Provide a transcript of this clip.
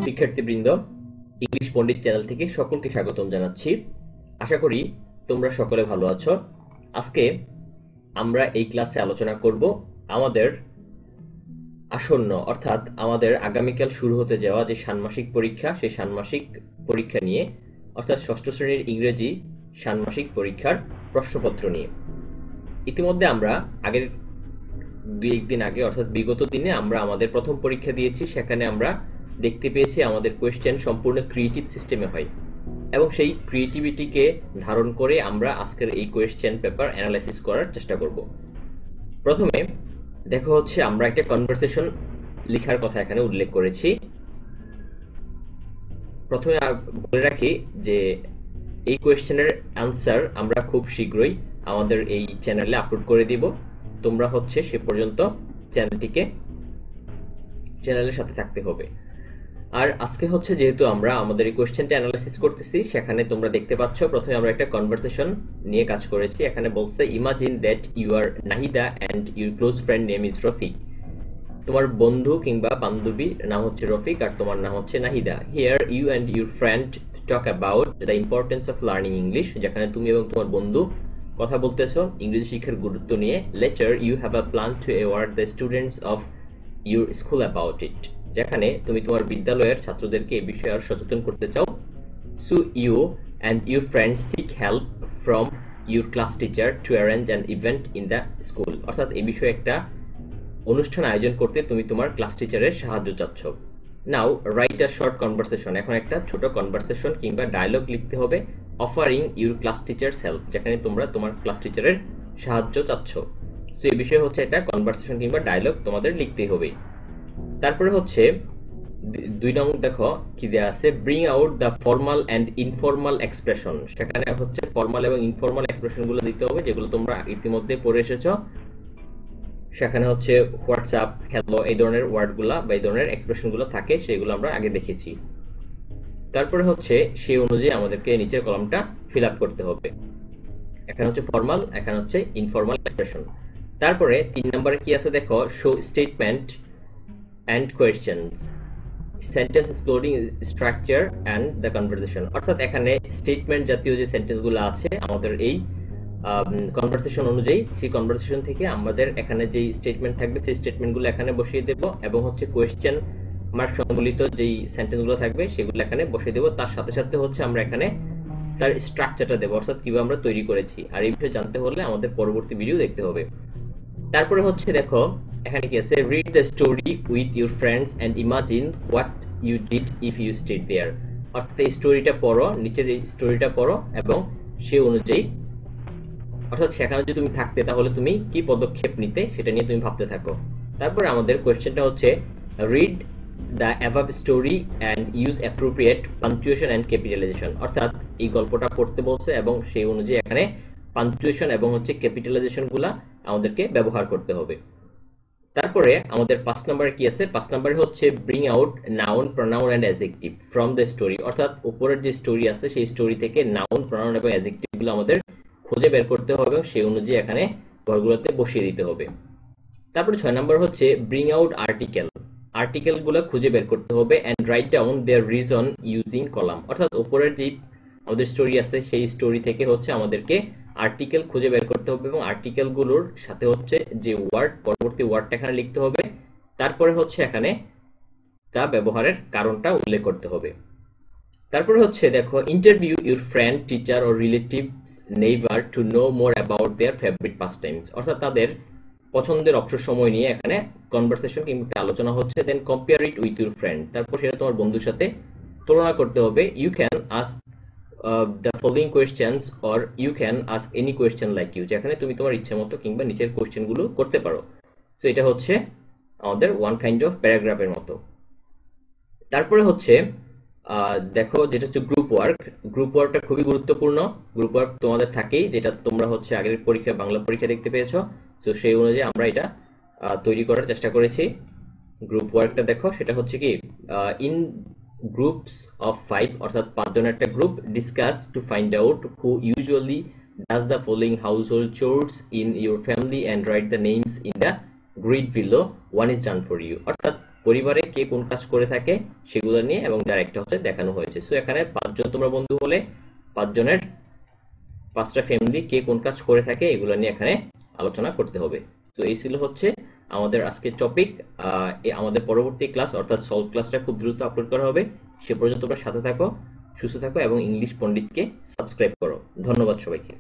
শিক্ষার্থীবৃন্দ, ইংলিশ পণ্ডিত চ্যানেল থেকে সকলকে স্বাগতম জানাচ্ছি। আশা করি তোমরা সকলে ভালো আছো। আজকে আমরা এই ক্লাসে আলোচনা করব আমাদের আসন্ন অর্থাৎ আমাদের আগামীকাল শুরু হতে যাওয়া যে ষান্মাসিক পরীক্ষা, সেই ষান্মাসিক পরীক্ষা নিয়ে, অর্থাৎ ষষ্ঠ শ্রেণীর ইংরেজি ষান্মাসিক পরীক্ষার প্রশ্নপত্র নিয়ে। ইতিমধ্যে আমরা আগের দুই-একদিন আগে অর্থাৎ বিগত দিনে আমরা আমাদের প্রথম পরীক্ষা দিয়েছি। সেখানে আমরা দেখতে পেয়েছি আমাদের কোয়েশ্চেন সম্পূর্ণ ক্রিয়েটিভ সিস্টেমে হয় এবং সেই ক্রিয়েটিভিটিকে ধারণ করে আমরা আজকের এই কোয়েশ্চেন পেপার অ্যানালাইসিস করার চেষ্টা করব। প্রথমে দেখো হচ্ছে আমরা একটা কনভারসেশন লেখার কথা এখানে উল্লেখ করেছি। প্রথমে বলে রাখি যে এই কোয়েশ্চেনের অ্যান্সার আমরা খুব শীঘ্রই আমাদের এই চ্যানেলে আপলোড করে দিব। তোমরা হচ্ছে সে পর্যন্ত চ্যানেলের সাথে থাকতে হবে। আর আজকে হচ্ছে যেহেতু আমরা আমাদের এই কোয়েশ্চেনটা অ্যানালাইসিস করতেছি, সেখানে তোমরা দেখতে পাচ্ছ প্রথমে আমরা একটা কনভারসেশন নিয়ে কাজ করেছি। এখানে বলছে imagine that you are Nahida and your close friend name is Rafiq. তোমার বন্ধু কিংবা বান্ধবীর নাম হচ্ছে রফিক আর তোমার নাম হচ্ছে Nahida. Here you and your friend talk about the importance of learning English. যেখানে তুমি এবং তোমার বন্ধু কথা বলতেছো ইংরেজি শিক্ষার গুরুত্ব নিয়ে। Later you have a plan to award the students of your school about it. যেখানে তুমি তোমার বিদ্যালয়ের ছাত্রদেরকে এই বিষয়ে আর সচেতন করতে চাও। So you and your friends seek help from your class teacher to arrange an event in the school. অর্থাৎ এই বিষয়ে একটা অনুষ্ঠান আয়োজন করতে তুমি তোমার ক্লাস টিচারের সাহায্য চাচ্ছ। নাও রাইট আ শর্ট কনভারসেশন। এখন একটা ছোট কনভারসেশন কিংবা ডায়লগ লিখতে হবে। Offering your class teachers help, যেখানে তোমরা তোমার ক্লাস টিচারের সাহায্য চাচ্ছ। সো এই বিষয়ে হচ্ছে একটা কনভারসেশন কিংবা ডায়লগ তোমাদের লিখতেই হবে। তারপরে হচ্ছে 2 নং দেখো কি দেয়া আছে, bring out the formal and informal expression. সেখানে হচ্ছে ফর্মাল এবং ইনফর্মাল এক্সপ্রেশনগুলো দিতে হবে যেগুলো তোমরা ইতিমধ্যে পড়ে এসেছো। সেখানে হচ্ছে হোয়াটসঅ্যাপ, হ্যালো, এই ধরনের ওয়ার্ডগুলা বা এই ধরনের এক্সপ্রেশনগুলো থাকে, সেগুলো আমরা আগে দেখেছি। তারপরে হচ্ছে সেই অনুযায়ী আমাদেরকে নিচের কলামটা ফিল আপ করতে হবে। এখানে হচ্ছে ফর্মাল, এখানে হচ্ছে ইনফর্মাল এক্সপ্রেশন। তারপরে 3 নম্বরে কি আছে দেখো, show statement and questions, sentence exploring structure and the conversation। অর্থাৎ এখানে স্টেটমেন্ট জাতীয় যে সেন্টেন্সগুলো আছে আমাদের এই কনভারসেশন অনুযায়ী, সেই কনভারসেশন থেকে আমাদের এখানে যে স্টেটমেন্ট থাকবে সেই স্টেটমেন্টগুলো এখানে বসিয়ে দেব এবং হচ্ছে কোয়েশ্চেন মার্ক সম্বলিত যেই সেন্টেন্সগুলো থাকবে সেগুলো এখানে বসিয়ে দেব। তার সাথে সাথে হচ্ছে আমরা এখানে তার স্ট্রাকচারটা দেবো, অর্থাৎ কিভাবে আমরা তৈরি করেছি। আর এই বিষয়ে জানতে হলে আমাদের পরবর্তী ভিডিও দেখতে হবে। তারপরে হচ্ছে দেখো এখানে কি আছে, read the story with your friends and imagine what you did if you stayed there. অর্থাৎ এই স্টোরিটা পড়ো, নিচের এই স্টোরিটা পড়ো এবং সে অনুযায়ী, অর্থাৎ সেখানে যদি তুমি থাকতে তাহলে তুমি কি পদক্ষেপ নিতে সেটা নিয়ে তুমি ভাবতে থাকো। তারপরে আমাদের কোয়েশ্চেনটা হচ্ছে read the above story and use appropriate punctuation and capitalisation. অর্থাৎ এই গল্পটা পড়তে বলছে এবং সেই অনুযায়ী এখানে পাঞ্চুয়েশন এবং হচ্ছে ক্যাপিটালাইজেশনগুলা আমাদেরকে ব্যবহার করতে হবে। তারপরে আমাদের 5 নম্বরে কি আছে, 5 নম্বরে হচ্ছে bring out noun, pronoun and adjective from the story. অর্থাৎ উপরের যে স্টোরি আছে সেই স্টোরি থেকে নাউন, প্রনাউন এবং অ্যাডজেক্টিভগুলো আমাদের খুঁজে বের করতে হবে এবং সেই অনুযায়ী এখানে ঘরগুলোতে বসিয়ে দিতে হবে। তারপরে 6 নম্বর হচ্ছে ব্রিং আউট আর্টিকেলগুলো খুঁজে বের করতে হবে and write down their reason using column. অর্থাৎ উপরের যে আমাদের স্টোরি আছে সেই স্টোরি থেকে হচ্ছে আমাদেরকে আর্টিকেল খুঁজে বের করতে হবে এবং আর্টিকেলগুলোর সাথে হচ্ছে যে ওয়ার্ড, পরবর্তী ওয়ার্ডটা এখানে লিখতে হবে। তারপরে হচ্ছে এখানে তা ব্যবহারের কারণটা উল্লেখ করতে হবে। তারপরে হচ্ছে দেখো, interview your friend, teacher or relatives neighbour to know more about their favourite pastimes. অর্থাৎ তাদের পছন্দের অবসর সময় নিয়ে এখানে কনভারসেশন কিংবা আলোচনা হচ্ছে। Then compare it with your friend. তারপর সেটা তোমার বন্ধুর সাথে তুলনা করতে হবে। You can ask the following questions or you can ask any question like you। যেখানে তুমি তোমার ইচ্ছে মতো কিংবা নিচের কোশ্চেনগুলো করতে পারো। সো এটা হচ্ছে আমাদের ওয়ান কাইন্ড অফ প্যারাগ্রাফের মতো। তারপরে হচ্ছে দেখো যেটা হচ্ছে গ্রুপ ওয়ার্ক। গ্রুপ ওয়ার্কটা খুবই গুরুত্বপূর্ণ। গ্রুপ ওয়ার্ক তোমাদের থাকেই, যেটা তোমরা হচ্ছে আগের পরীক্ষা বাংলা পরীক্ষা দেখতে পেয়েছো। সো সেই অনুযায়ী আমরা এটা তৈরি করার চেষ্টা করেছি। গ্রুপ ওয়ার্কটা দেখো, সেটা হচ্ছে কি ইন গ্রুপস অফ 5, অর্থাৎ 5 জনের একটা group, discuss to find out who usually does the following household chores in your family and write the names in the grid below, one is done for you. অর্থাৎ পরিবারে কে কোন কাজ করে থাকে সেগুলো নিয়ে, এবং যার একটা হচ্ছে দেখানো হয়েছে। সো এখানে 5 জন তোমরা বন্ধু হলে 5 জনের 5টা ফ্যামিলি কে কোন কাজ করে থাকে এগুলো নিয়ে এখানে আলোচনা করতে হবে। তো এই ছিল হচ্ছে আমাদের আজকের টপিক। আমাদের পরবর্তী ক্লাস অর্থাৎ সলভ ক্লাসটা খুব দ্রুত আপলোড করা হবে। সে পর্যন্ত তোমরা সাথে থাকো, সুস্থ থাকো এবং ইংলিশ পণ্ডিতকে সাবস্ক্রাইব করো। ধন্যবাদ সবাইকে।